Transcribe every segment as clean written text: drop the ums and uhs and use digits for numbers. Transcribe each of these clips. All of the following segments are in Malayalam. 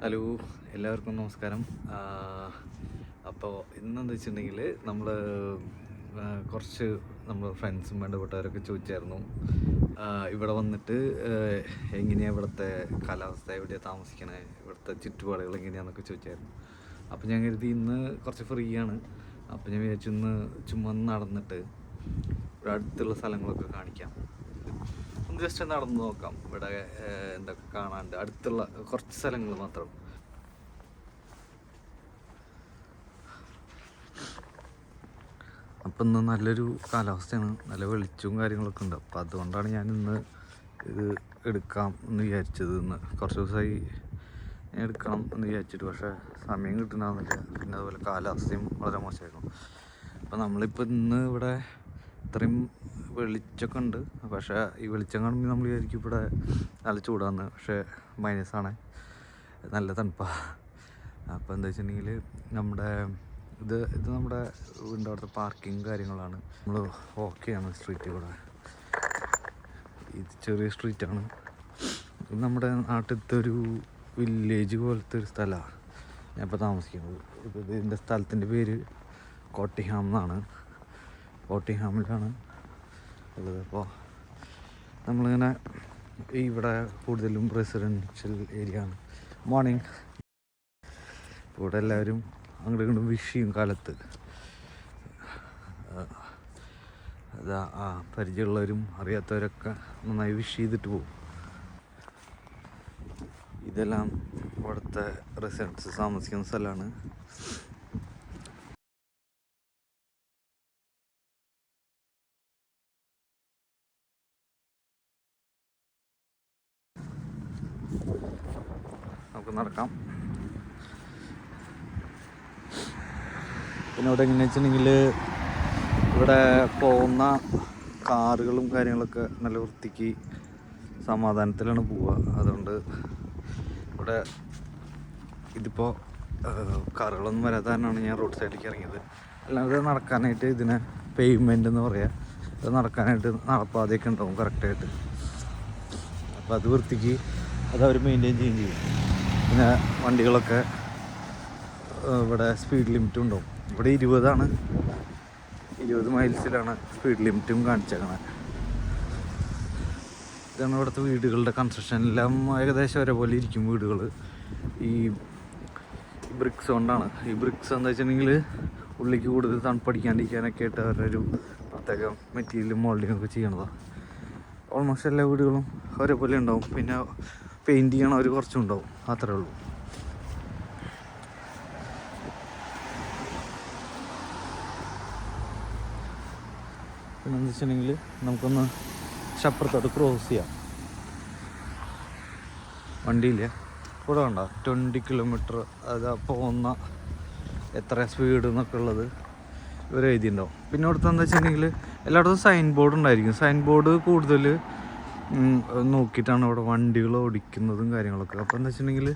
ഹലോ, എല്ലാവർക്കും നമസ്കാരം. അപ്പോൾ ഇന്നെന്താ വെച്ചിട്ടുണ്ടെങ്കിൽ നമ്മൾ കുറച്ച് നമ്മൾ ഫ്രണ്ട്സും വേണ്ടപ്പെട്ടവരൊക്കെ ചോദിച്ചായിരുന്നു ഇവിടെ വന്നിട്ട് എങ്ങനെയാണ് ഇവിടുത്തെ കാലാവസ്ഥ, എവിടെയാണ് താമസിക്കണേ, ഇവിടുത്തെ ചുറ്റുപാടുകൾ എങ്ങനെയാണെന്നൊക്കെ ചോദിച്ചായിരുന്നു. അപ്പോൾ ഞാൻ കരുതി ഇന്ന് കുറച്ച് ഫ്രീ ആണ്. അപ്പോൾ ഞാൻ വിചാരിച്ചു ഇന്ന് ചുമ്മാ നടന്നിട്ട് ഇവിടെ അടുത്തുള്ള സ്ഥലങ്ങളൊക്കെ കാണിക്കാം. ഒന്ന് ജസ്റ്റ് നടന്നു നോക്കാം ഇവിടെ എന്തൊക്കെ കാണാണ്ട്, അടുത്തുള്ള കുറച്ച് സ്ഥലങ്ങൾ മാത്രം. അപ്പം ഇന്ന് നല്ലൊരു കാലാവസ്ഥയാണ്, നല്ല വെളിച്ചവും കാര്യങ്ങളൊക്കെ ഉണ്ട്. അപ്പം അതുകൊണ്ടാണ് ഞാൻ ഇന്ന് ഇത് എടുക്കാം എന്ന് വിചാരിച്ചത്. ഇന്ന് കുറച്ച് ദിവസമായി ഞാൻ എടുക്കണം എന്ന് വിചാരിച്ചിട്ട്, പക്ഷേ സമയം കിട്ടുന്നില്ല. പിന്നെ അതുപോലെ കാലാവസ്ഥയും വളരെ മോശമായിരുന്നു. അപ്പം നമ്മളിപ്പോൾ ഇന്ന് ഇവിടെ ഇത്രയും വെളിച്ചമൊക്കെ ഉണ്ട്. പക്ഷേ ഈ വെളിച്ചം കാണുമ്പോൾ നമ്മൾ വിചാരിക്കും ഇവിടെ നല്ല ചൂടാണ്, പക്ഷേ മൈനസാണ്, നല്ല തണുപ്പാണ്. അപ്പോൾ എന്താ വെച്ചിട്ടുണ്ടെങ്കിൽ ഇത് നമ്മുടെ വീടിൻ്റെ അവിടുത്തെ പാർക്കിങ് കാര്യങ്ങളാണ്. നമ്മൾ ഓക്കെയാണ് സ്ട്രീറ്റ് കൂടെ. ഇത് ചെറിയ സ്ട്രീറ്റാണ്. ഇത് നമ്മുടെ നാട്ടിലത്തെ ഒരു വില്ലേജ് പോലത്തെ ഒരു സ്ഥലമാണ് ഞാൻ ഇപ്പോൾ താമസിക്കുന്നത്. ഇതിൻ്റെ സ്ഥലത്തിൻ്റെ പേര് കോട്ടിഹാം എന്നാണ്. കോട്ടിഹാമിലാണ് ഉള്ളത്. അപ്പോൾ നമ്മളിങ്ങനെ ഇവിടെ കൂടുതലും റെസിഡൻഷ്യൽ ഏരിയ ആണ്. മോർണിംഗ് ഇവിടെ എല്ലാവരും അങ്ങോട്ടും ഇങ്ങോട്ടും വിഷ് ചെയ്യും കാലത്ത്. അതാ പരിചയമുള്ളവരും അറിയാത്തവരൊക്കെ നന്നായി വിഷ് ചെയ്തിട്ട് പോകും. ഇതെല്ലാം ഇവിടുത്തെ റെസിഡൻസ് താമസിക്കുന്ന സ്ഥലമാണ്. നമുക്ക് നടക്കാം. പിന്നെ ഇവിടെ എങ്ങനെയാ വെച്ചിട്ടുണ്ടെങ്കിൽ ഇവിടെ പോകുന്ന കാറുകളും കാര്യങ്ങളൊക്കെ നല്ല വൃത്തിക്ക് സമാധാനത്തിലാണ് പോവുക. അതുകൊണ്ട് ഇവിടെ ഇതിപ്പോൾ കാറുകളൊന്നും വരാത്തതാണ് ഞാൻ റോഡ് സൈഡിലേക്ക് ഇറങ്ങിയത്. അല്ലാതെ നടക്കാനായിട്ട് ഇതിനെ പേയ്മെൻ്റ് എന്ന് പറയാം. ഇത് നടക്കാനായിട്ട് നടപ്പാതെയൊക്കെ ഉണ്ടാവും കറക്റ്റായിട്ട്. അപ്പോൾ അത് വൃത്തിക്ക് അതവർ മെയിൻറ്റെയിൻ ചെയ്യും. പിന്നെ വണ്ടികളൊക്കെ ഇവിടെ സ്പീഡ് ലിമിറ്റും ഉണ്ടാവും. ഇവിടെ 20 മൈൽസിലാണ് സ്പീഡ് ലിമിറ്റും കാണിച്ചേക്കണത്. ഇതാണ് ഇവിടുത്തെ വീടുകളുടെ കൺസ്ട്രക്ഷൻ. എല്ലാം ഏകദേശം ഒരേപോലെ ഇരിക്കും വീടുകൾ. ഈ ബ്രിക്സ് കൊണ്ടാണ്. ഈ ബ്രിക്സ് എന്താ വെച്ചിട്ടുണ്ടെങ്കിൽ ഉള്ളിലേക്ക് കൂടുതൽ തണുപ്പടിക്കാണ്ടിരിക്കാനൊക്കെ ആയിട്ട് അവരൊരു പ്രത്യേകം മെറ്റീരിയലും മോൾഡിങ് ഒക്കെ ചെയ്യണതാണ്. ഓൾമോസ്റ്റ് എല്ലാ വീടുകളും ഒരേപോലെ ഉണ്ടാവും. പിന്നെ പെയിൻറ്റ് ചെയ്യണവർ കുറച്ചും ഉണ്ടാവും, അത്രേ ഉള്ളൂ. പിന്നെ എന്താ വെച്ചിട്ടുണ്ടെങ്കിൽ നമുക്കൊന്ന് അപ്പുറത്തോട്ട് ക്രോസ് ചെയ്യാം. വണ്ടിയില്ലേ ഇവിടെ വേണ്ട 20 കിലോമീറ്റർ അത് പോകുന്ന എത്ര സ്പീഡ് എന്നൊക്കെ ഉള്ളത് ഇവർ എഴുതിയിട്ടുണ്ടാവും. പിന്നെ ഇവിടുത്തെ എന്താ വെച്ചിട്ടുണ്ടെങ്കിൽ എല്ലായിടത്തും സൈൻ ബോർഡ് ഉണ്ടായിരിക്കും. സൈൻ ബോർഡ് കൂടുതൽ നോക്കിയിട്ടാണ് ഇവിടെ വണ്ടികൾ ഓടിക്കുന്നതും കാര്യങ്ങളൊക്കെ. അപ്പോൾ എന്താ വെച്ചിട്ടുണ്ടെങ്കിൽ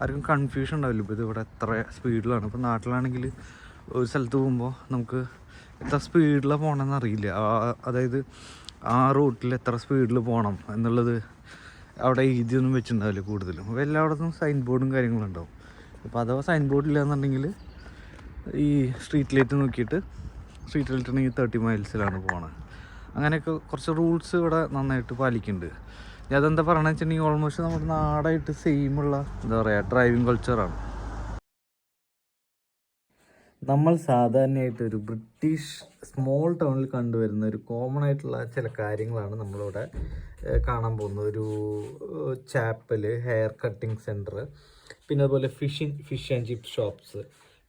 ആർക്കും കൺഫ്യൂഷൻ ഉണ്ടാവില്ല. ഇപ്പോൾ ഇത് ഇവിടെ എത്ര സ്പീഡിലാണ്. ഇപ്പോൾ നാട്ടിലാണെങ്കിൽ ഒരു സ്ഥലത്ത് പോകുമ്പോൾ നമുക്ക് എത്ര സ്പീഡിലാണ് പോകണമെന്ന് അറിയില്ല. അതായത് ആ റൂട്ടിൽ എത്ര സ്പീഡിൽ പോകണം എന്നുള്ളത് അവിടെ എഴുതിയൊന്നും വെച്ചിട്ടുണ്ടാവില്ല കൂടുതലും. അപ്പോൾ എല്ലായിടത്തും സൈൻ ബോർഡും കാര്യങ്ങളും ഉണ്ടാവും. അപ്പോൾ അഥവാ സൈൻ ബോർഡില്ല എന്നുണ്ടെങ്കിൽ ഈ സ്ട്രീറ്റ് ലൈറ്റ് നോക്കിയിട്ട് സ്ട്രീറ്റ് ലൈറ്റ് ഉണ്ടെങ്കിൽ 30 മൈൽസിലാണ് പോകണത്. അങ്ങനെയൊക്കെ കുറച്ച് റൂൾസ് ഇവിടെ നന്നായിട്ട് പാലിക്കുന്നുണ്ട്. ഞാൻ അതെന്താ പറയണമെന്ന് വെച്ചിട്ടുണ്ടെങ്കിൽ ഓൾമോസ്റ്റ് നമ്മുടെ നാടായിട്ട് സെയിമുള്ള എന്താ പറയുക ഡ്രൈവിംഗ് കൾച്ചറാണ്. നമ്മൾ സാധാരണയായിട്ട് ഒരു ബ്രിട്ടീഷ് സ്മോൾ ടൗണിൽ കണ്ടുവരുന്ന ഒരു കോമൺ ആയിട്ടുള്ള ചില കാര്യങ്ങളാണ് നമ്മളിവിടെ കാണാൻ പോകുന്നത്. ഒരു ചാപ്പൽ, ഹെയർ കട്ടിങ് സെൻറ്റർ, പിന്നെ അതുപോലെ ഫിഷ് ആൻഡ് ചിപ്പ് ഷോപ്സ്,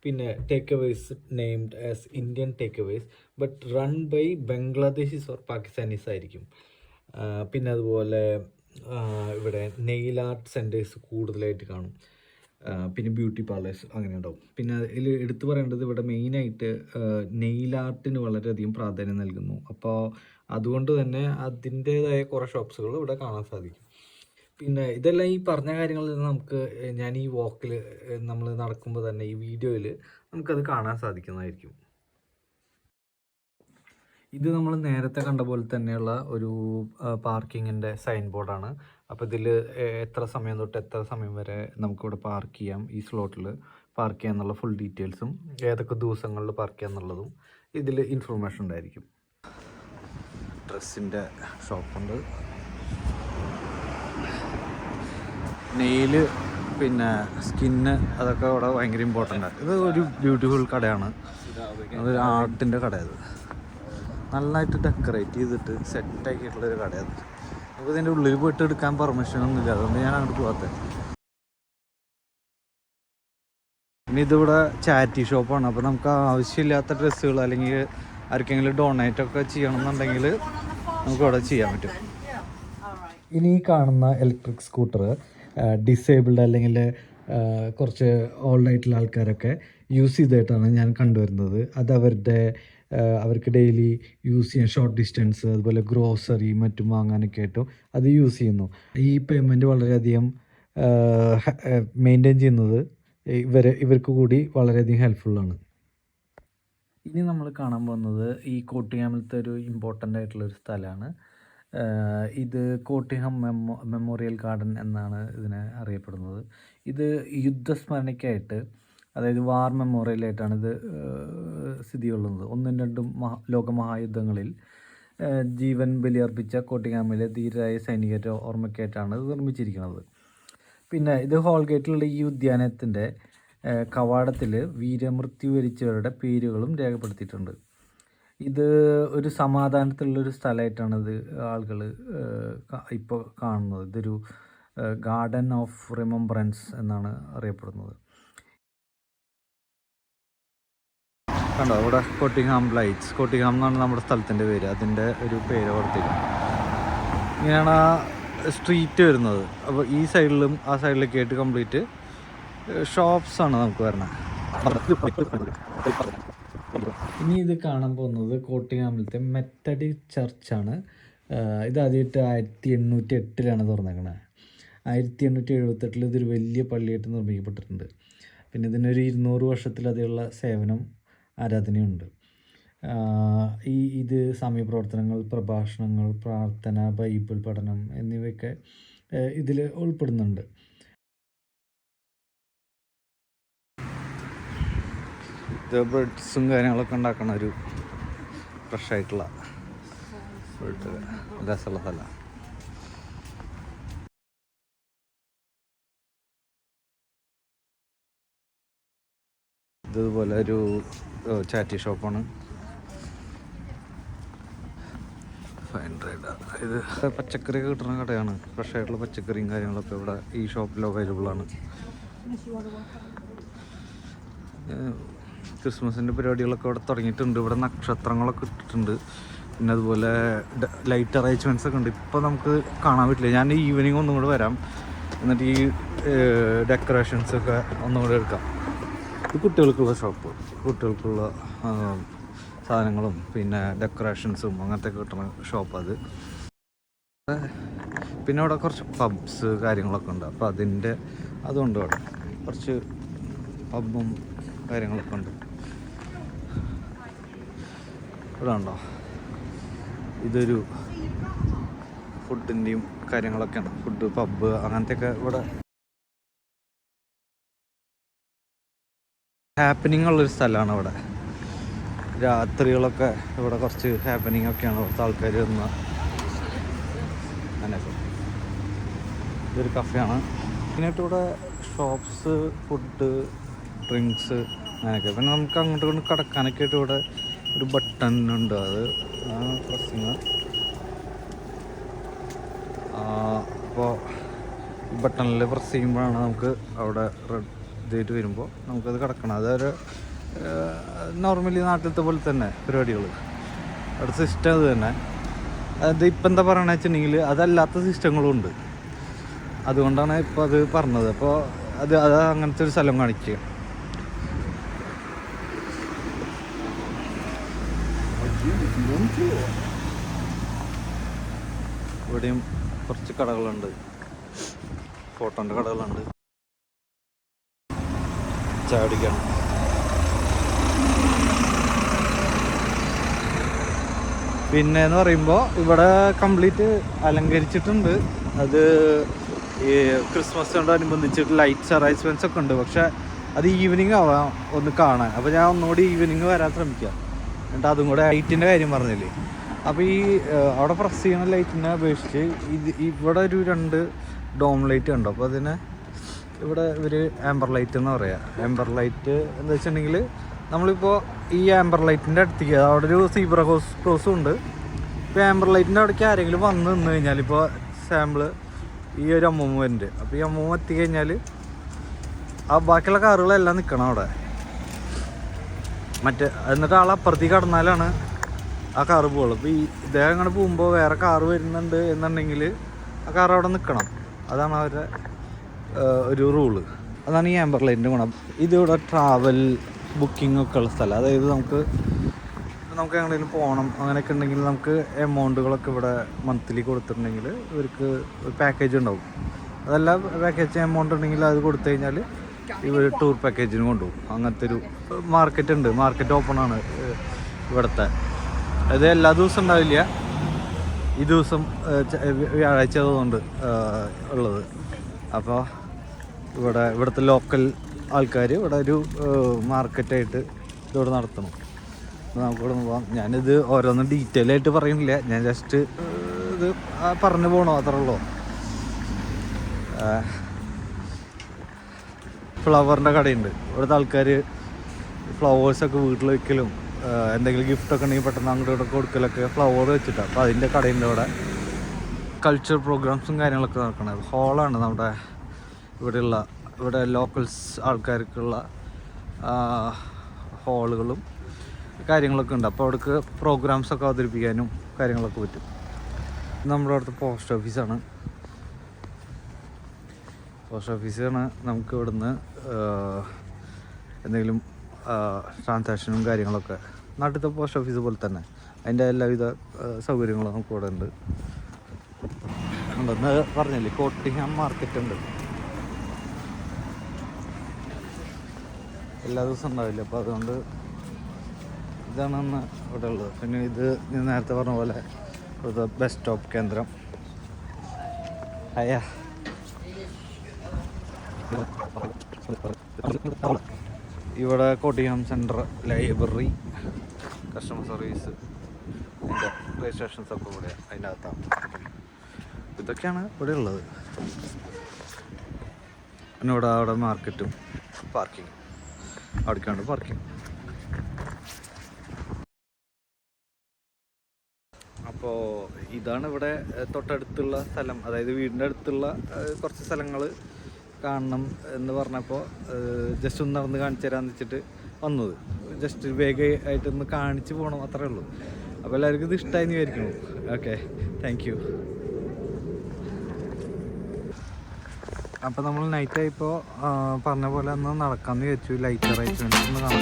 പിന്നെ take aways named as Indian take aways but run by Bangladeshis or Pakistanis ആയിരിക്കും. പിന്നെ അതുപോലെ ഇവിടെ നെയിൽ ആർട്ട് സെൻറ്റേഴ്സ് കൂടുതലായിട്ട് കാണും. പിന്നെ ബ്യൂട്ടി പാർലേഴ്സ് അങ്ങനെ ഉണ്ടാവും. പിന്നെ ഇതിൽ എടുത്തു പറയേണ്ടത് ഇവിടെ മെയിനായിട്ട് നെയിൽ ആർട്ടിന് വളരെയധികം പ്രാധാന്യം നൽകുന്നു. അപ്പോൾ അതുകൊണ്ട് തന്നെ അതിൻ്റേതായ കുറേ ഷോപ്സുകൾ ഇവിടെ കാണാൻ സാധിക്കും. പിന്നെ ഇതെല്ലാം ഈ പറഞ്ഞ കാര്യങ്ങളിൽ നിന്ന് നമുക്ക് ഞാൻ ഈ വാക്കിൽ നമ്മൾ നടക്കുമ്പോൾ തന്നെ ഈ വീഡിയോയിൽ നമുക്കത് കാണാൻ സാധിക്കുന്നതായിരിക്കും. ഇത് നമ്മൾ നേരത്തെ കണ്ട പോലെ തന്നെയുള്ള ഒരു പാർക്കിങ്ങിൻ്റെ സൈൻ ബോർഡാണ്. അപ്പോൾ ഇതിൽ എത്ര സമയം തൊട്ട് എത്ര സമയം വരെ നമുക്കിവിടെ പാർക്ക് ചെയ്യാം, ഈ സ്ലോട്ടിൽ പാർക്ക് ചെയ്യാം എന്നുള്ള ഫുൾ ഡീറ്റെയിൽസും ഏതൊക്കെ ദിവസങ്ങളിൽ പാർക്ക് ചെയ്യാം എന്നുള്ളതും ഇതിൽ ഇൻഫർമേഷൻ ഉണ്ടായിരിക്കും. ഡ്രസ്സിൻ്റെ ഷോപ്പുണ്ട്, നെയില്, പിന്നെ സ്കിന്ന്, അതൊക്കെ ഇവിടെ ഭയങ്കര ഇമ്പോർട്ടൻ്റ് ആണ്. ഇത് ഒരു ബ്യൂട്ടിഫുൾ കടയാണ്, അതൊരു ആർട്ടിൻ്റെ കടയത്, നന്നായിട്ട് ഡെക്കറേറ്റ് ചെയ്തിട്ട് സെറ്റാക്കിയിട്ടുള്ളൊരു കടയത്. നമുക്ക് ഇതിൻ്റെ ഉള്ളിൽ പോയിട്ട് എടുക്കാൻ പെർമിഷനൊന്നുമില്ല, അതുകൊണ്ട് ഞാൻ അങ്ങോട്ട് പോകാത്തത്. പിന്നെ ഇതിവിടെ ചാരിറ്റി ഷോപ്പാണ്, അപ്പോൾ നമുക്ക് ആവശ്യമില്ലാത്ത ഡ്രസ്സുകൾ അല്ലെങ്കിൽ ആർക്കെങ്കിലും ഡൊണേറ്റ് ഒക്കെ ചെയ്യണമെന്നുണ്ടെങ്കിൽ നമുക്കിവിടെ ചെയ്യാൻ പറ്റും. ഇനി ഈ കാണുന്ന ഇലക്ട്രിക് സ്കൂട്ടർ ഡിസേബിൾഡ് അല്ലെങ്കിൽ കുറച്ച് ഓൾഡ് ആയിട്ടുള്ള ആൾക്കാരൊക്കെ യൂസ് ചെയ്തിട്ടാണ് ഞാൻ കണ്ടുവരുന്നത്. അത് അവർക്ക് ഡെയിലി യൂസ് ചെയ്യാൻ, ഷോർട്ട് ഡിസ്റ്റൻസ്, അതുപോലെ ഗ്രോസറി മറ്റും വാങ്ങാനൊക്കെ ആയിട്ടും അത് യൂസ് ചെയ്യുന്നു. ഈ പേയ്മെൻറ്റ് വളരെയധികം മെയിൻറ്റെയിൻ ചെയ്യുന്നത് ഇവർക്ക് കൂടി വളരെയധികം ഹെൽപ്ഫുള്ളാണ്. ഇനി നമ്മൾ കാണാൻ പോകുന്നത് ഈ കോട്ടിങ്ങാമിലത്തെ ഒരു ഇമ്പോർട്ടൻ്റ് ആയിട്ടുള്ളൊരു സ്ഥലമാണ്. ഇത് കോട്ടിങ്ങം മെമ്മോറിയൽ ഗാർഡൻ എന്നാണ് ഇതിനെ അറിയപ്പെടുന്നത്. ഇത് യുദ്ധസ്മരണയ്ക്കായിട്ട്, അതായത് വാർ മെമ്മോറിയലായിട്ടാണ് ഇത് സ്ഥിതി കൊള്ളുന്നത്. 1ഉം 2ഉം ലോകമഹായുദ്ധങ്ങളിൽ ജീവൻ ബലിയർപ്പിച്ച കോട്ടിങ്ങാമിലെ ധീരരായ സൈനികരുടെ ഓർമ്മയ്ക്കായിട്ടാണ് ഇത് നിർമ്മിച്ചിരിക്കുന്നത്. പിന്നെ ഇത് ഹോൾഗേറ്റിലുള്ള ഈ ഉദ്യാനത്തിൻ്റെ കവാടത്തിൽ വീരമൃത്യു വരിച്ചവരുടെ പേരുകളും രേഖപ്പെടുത്തിയിട്ടുണ്ട്. ഇത് ഒരു സമാധാനത്തിലുള്ളൊരു സ്ഥലമായിട്ടാണ് ഇത് ആളുകൾ ഇപ്പോൾ കാണുന്നത്. ഇതൊരു ഗാർഡൻ ഓഫ് റിമംബറൻസ് എന്നാണ് അറിയപ്പെടുന്നത്. കണ്ടോ ഇവിടെ കോട്ടിങ്ങാം ലൈറ്റ്സ്, കോട്ടിങ്ങാം എന്നാണ് നമ്മുടെ സ്ഥലത്തിൻ്റെ പേര്, അതിൻ്റെ ഒരു പേര് കൊടുത്തിരിക്കുന്നത്. ഇങ്ങനെയാണ് ആ സ്ട്രീറ്റ് വരുന്നത്. അപ്പോൾ ഈ സൈഡിലും ആ സൈഡിലൊക്കെ ആയിട്ട് കംപ്ലീറ്റ് ഷോപ്സാണ് നമുക്ക് വരണത്. ഇനി ഇത് കാണാൻ പോകുന്നത് കോട്ടിങ്ങാമിലത്തെ മെത്തഡിസ്റ്റ് ചർച്ചാണ്. ഇത് ആദ്യമായിട്ട് 1808 തുറന്നേക്കണത്. 1878 ഇതൊരു വലിയ പള്ളിയായിട്ട് നിർമ്മിക്കപ്പെട്ടിട്ടുണ്ട്. പിന്നെ ഇതിനൊരു 200 വർഷത്തിലധികമുള്ള സേവനം, ആരാധനയുണ്ട്. ഇത് സമയപ്രവർത്തനങ്ങൾ, പ്രഭാഷണങ്ങൾ, പ്രാർത്ഥന, ബൈബിൾ പഠനം എന്നിവയൊക്കെ ഇതിൽ ഉൾപ്പെടുന്നുണ്ട്. ഇത് ബ്രെഡ്സും കാര്യങ്ങളൊക്കെ ഉണ്ടാക്കണ ഒരു ഫ്രഷായിട്ടുള്ള രസമുള്ള സ്ഥലമാണ്. ഇതുപോലെ ഒരു ചാറ്റി ഷോപ്പാണ്. ഇത് പച്ചക്കറി കിട്ടുന്ന കടയാണ്. ഫ്രഷായിട്ടുള്ള പച്ചക്കറിയും കാര്യങ്ങളൊക്കെ ഇവിടെ ഈ ഷോപ്പിൽ അവൈലബിൾ ആണ്. ക്രിസ്മസിൻ്റെ പരിപാടികളൊക്കെ ഇവിടെ തുടങ്ങിയിട്ടുണ്ട്. ഇവിടെ നക്ഷത്രങ്ങളൊക്കെ ഇട്ടിട്ടുണ്ട്. പിന്നെ അതുപോലെ ലൈറ്റ് അറേഞ്ച്മെൻറ്റ്സ് ഒക്കെ ഉണ്ട്. ഇപ്പോൾ നമുക്ക് കാണാൻ പറ്റില്ല. ഞാൻ ഈവനിങ് ഒന്നും കൂടെ വരാം, എന്നിട്ട് ഈ ഡെക്കറേഷൻസൊക്കെ ഒന്നും കൂടെ എടുക്കാം. ഇത് കുട്ടികൾക്കുള്ള ഷോപ്പ്, കുട്ടികൾക്കുള്ള സാധനങ്ങളും പിന്നെ ഡെക്കറേഷൻസും അങ്ങനത്തെ കിട്ടുന്ന ഷോപ്പ് അത്. പിന്നെ അവിടെ കുറച്ച് പബ്സ് കാര്യങ്ങളൊക്കെ ഉണ്ട്. അപ്പോൾ അതുകൊണ്ട് അവിടെ കുറച്ച് പബ്ബും കാര്യങ്ങളൊക്കെ ഉണ്ട്. ഇവിടെ ഉണ്ടോ, ഇതൊരു ഫുഡിൻ്റെയും കാര്യങ്ങളൊക്കെയാണ്. ഫുഡ്, പബ്ബ് അങ്ങനത്തെയൊക്കെ ഇവിടെ ഹാപ്പനിങ് ഉള്ളൊരു സ്ഥലമാണ്. ഇവിടെ രാത്രികളൊക്കെ ഇവിടെ കുറച്ച് ഹാപ്പനിങ് ഒക്കെയാണ്. ഇവിടുത്തെ ആൾക്കാർ വന്ന അങ്ങനെയൊക്കെ. ഇതൊരു കഫേയാണ്. മെയിനായിട്ട് ഇവിടെ ഷോപ്സ്, ഫുഡ്, ഡ്രിങ്ക്സ് അങ്ങനെയൊക്കെ. പിന്നെ നമുക്ക് അങ്ങോട്ട് കൊണ്ട് കിടക്കാനൊക്കെ ആയിട്ട് ഇവിടെ ഒരു ബട്ടൺ ഉണ്ട്, അത് പ്രസ്സിങ്. അപ്പോൾ ഈ ബട്ടണിൽ പ്രസ് ചെയ്യുമ്പോഴാണ് നമുക്ക് അവിടെ റെഡ് ഇതായിട്ട് വരുമ്പോൾ നമുക്കത് കിടക്കണം. അതൊരു നോർമലി നാട്ടിലത്തെ പോലെ തന്നെ പരിപാടികൾ. അവിടെ സിസ്റ്റം അത് തന്നെ. അത് ഇപ്പം എന്താ പറയണ വെച്ചിട്ടുണ്ടെങ്കിൽ അതല്ലാത്ത സിസ്റ്റങ്ങളും ഉണ്ട്. അതുകൊണ്ടാണ് ഇപ്പോൾ അത് പറഞ്ഞത്. അപ്പോൾ അത് അങ്ങനത്തെ ഒരു സ്ഥലം കാണിക്കുക. ഇവിടെയും കുറച്ച് കടകളുണ്ട്, ഫോട്ടോൻ്റെ കടകളുണ്ട്, ചായ കുടിക്കണം. പിന്നെ എന്ന് പറയുമ്പോൾ ഇവിടെ കംപ്ലീറ്റ് അലങ്കരിച്ചിട്ടുണ്ട്. അത് ഈ ക്രിസ്മസിനോടനുബന്ധിച്ചിട്ട് ലൈറ്റ്സ് അറേഞ്ച്മെൻറ്റ്സ് ഒക്കെ ഉണ്ട്. പക്ഷേ അത് ഈവനിങ് ആവാം ഒന്ന് കാണാൻ. അപ്പോൾ ഞാൻ ഒന്നുകൂടി ഈവനിങ് വരാൻ ശ്രമിക്കാം. എന്നിട്ട് അതും കൂടെ ലൈറ്റിൻ്റെ കാര്യം പറഞ്ഞില്ലേ. അപ്പോൾ ഈ അവിടെ പ്രസ് ചെയ്യുന്ന ലൈറ്റിനെ അപേക്ഷിച്ച് ഇവിടെ ഒരു 2 ഡോം ലൈറ്റ് ഉണ്ട്. അപ്പോൾ അതിനെ ഇവിടെ ഒരു ആംബർ ലൈറ്റ് എന്ന് പറയാം. ആംബർ ലൈറ്റ് എന്താ വെച്ചിട്ടുണ്ടെങ്കിൽ നമ്മളിപ്പോൾ ഈ ആംബർ ലൈറ്റിൻ്റെ അടുത്തേക്ക് അവിടെ ഒരു സീബ്ര ക്രോസും ഉണ്ട്. ഇപ്പോൾ ആംബർ ലൈറ്റിൻ്റെ അവിടേക്ക് ആരെങ്കിലും വന്ന് നിന്ന് കഴിഞ്ഞാൽ ഇപ്പോൾ സാമ്പിള് ഈ ഒരു അമ്മൂമ്മ വരുന്നുണ്ട്. അപ്പോൾ ഈ അമ്മൂമ്മ എത്തിക്കഴിഞ്ഞാൽ ആ ബാക്കിയുള്ള കാറുകളെല്ലാം നിൽക്കണം അവിടെ. എന്നിട്ട് ആളപ്പുറത്തേക്ക് കടന്നാലാണ് ആ കാറ് പോകുള്ളൂ. അപ്പോൾ ഇദ്ദേഹം അങ്ങനെ പോകുമ്പോൾ വേറെ കാറ് വരുന്നുണ്ട് എന്നുണ്ടെങ്കിൽ ആ കാർ അവിടെ നിൽക്കണം. അതാണ് അവരുടെ ഒരു റൂള്. അതാണ് ഈ ആംബർ ലൈറ്റിൻ്റെ ഗുണം. ഇതിവിടെ ട്രാവൽ ബുക്കിംഗ് ഒക്കെ ഉള്ള സ്ഥലം. അതായത് നമുക്ക് എങ്ങനെയെങ്കിലും പോകണം അങ്ങനെയൊക്കെ ഉണ്ടെങ്കിൽ നമുക്ക് എമൗണ്ടുകളൊക്കെ ഇവിടെ മന്ത്ലി കൊടുത്തിട്ടുണ്ടെങ്കിൽ ഇവർക്ക് ഒരു പാക്കേജ് ഉണ്ടാവും. അതല്ല പാക്കേജ് എമൗണ്ട് ഉണ്ടെങ്കിൽ അത് കൊടുത്തു കഴിഞ്ഞാൽ ഇവർ ടൂർ പാക്കേജിന് കൊണ്ടുപോകും. അങ്ങനത്തെ ഒരു മാർക്കറ്റ് ഓപ്പൺ ആണ് ഇവിടുത്തെ. അത് എല്ലാ ദിവസവും ഉണ്ടാവില്ല. ഈ ദിവസം വ്യാഴാഴ്ച അതുകൊണ്ട് ഉള്ളത്. അപ്പോൾ ഇവിടുത്തെ ലോക്കൽ ആൾക്കാർ ഇവിടെ ഒരു മാർക്കറ്റായിട്ട് ഇതിവിടെ നടത്തണം. നമുക്കിവിടെ പോകാം. ഞാനിത് ഓരോന്ന് ഡീറ്റെയിൽ ആയിട്ട് പറയുന്നില്ല. ഞാൻ ജസ്റ്റ് ഇത് പറഞ്ഞു പോകണോ അത്രേ ഉള്ളൂ. ഫ്ലവറിൻ്റെ കടയുണ്ട്. ഇവിടുത്തെ ആൾക്കാർ ഫ്ലവേഴ്സൊക്കെ വീട്ടിൽ വയ്ക്കലും എന്തെങ്കിലും ഗിഫ്റ്റൊക്കെ ഉണ്ടെങ്കിൽ പെട്ടെന്ന് അങ്ങോട്ട് ഇവിടെ കൊടുക്കലൊക്കെ ഫ്ലവർ വെച്ചിട്ടാണ്. അപ്പോൾ അതിൻ്റെ കടയുണ്ട് ഇവിടെ. കൾച്ചർ പ്രോഗ്രാംസും കാര്യങ്ങളൊക്കെ നടക്കണം. ഹോളാണ് നമ്മുടെ ഇവിടെ ലോക്കൽസ് ആൾക്കാർക്കുള്ള ഹാളുകളും കാര്യങ്ങളൊക്കെ ഉണ്ട്. അപ്പോൾ അവിടേക്ക് പ്രോഗ്രാംസൊക്കെ അവതരിപ്പിക്കാനും കാര്യങ്ങളൊക്കെ പറ്റും. നമ്മുടെ അവിടുത്തെ പോസ്റ്റ് ഓഫീസാണ്. നമുക്ക് ഇവിടുന്ന് എന്തെങ്കിലും ട്രാൻസാക്ഷനും കാര്യങ്ങളൊക്കെ നാട്ടിലത്തെ പോസ്റ്റ് ഓഫീസ് പോലെ തന്നെ അതിൻ്റെ എല്ലാവിധ സൗകര്യങ്ങളും നമുക്ക് ഇവിടെ ഉണ്ട്. ഉണ്ടെന്ന് പറഞ്ഞില്ലേ, കോട്ടിങ്ങാം മാർക്കറ്റ് ഉണ്ട്. എല്ലാ ദിവസവും ഉണ്ടാവില്ല. അപ്പോൾ അതുകൊണ്ട് ഇതാണ് ഇവിടെ ഉള്ളത്. പിന്നെ ഇത് ഞാൻ നേരത്തെ പറഞ്ഞ പോലെ ഇവിടുത്തെ ബസ് സ്റ്റോപ്പ് കേന്ദ്രം. ഇവിടെ കോട്ടിങ്ങാം സെൻറ്റർ, ലൈബ്രറി, കസ്റ്റമർ സർവീസ്, അതിൻ്റെ രജിസ്ട്രേഷൻസ് ഒക്കെ ഇവിടെ അതിൻ്റെ അകത്താണ്. ഇതൊക്കെയാണ് ഇവിടെ ഉള്ളത്. പിന്നെ അവിടെ മാർക്കറ്റും പാർക്കിങ്, അവിടേക്കാണ് പാർക്കിങ്. അപ്പോൾ ഇതാണ് ഇവിടെ തൊട്ടടുത്തുള്ള സ്ഥലം. അതായത് വീടിൻ്റെ അടുത്തുള്ള കുറച്ച് സ്ഥലങ്ങൾ കാണണം എന്ന് പറഞ്ഞപ്പോൾ ജസ്റ്റ് ഒന്ന് നടന്ന് കാണിച്ചു തരാമെന്ന് വെച്ചിട്ട് വന്നത്. ജസ്റ്റ് വേഗമായിട്ടൊന്ന് കാണിച്ച് പോകണം, അത്രേ ഉള്ളൂ. അപ്പോൾ എല്ലാവർക്കും ഇത് ഇഷ്ടമായി എന്ന് വിചാരിക്കണം. Okay, thank you. അപ്പോൾ നമ്മൾ നൈറ്റായിപ്പോൾ പറഞ്ഞ പോലെ ഒന്ന് നടക്കാമെന്ന് വിചാരിച്ചു. ലൈറ്റ് അറേഞ്ച്മെൻറ്റ്സ് ഒന്ന് കാണാം.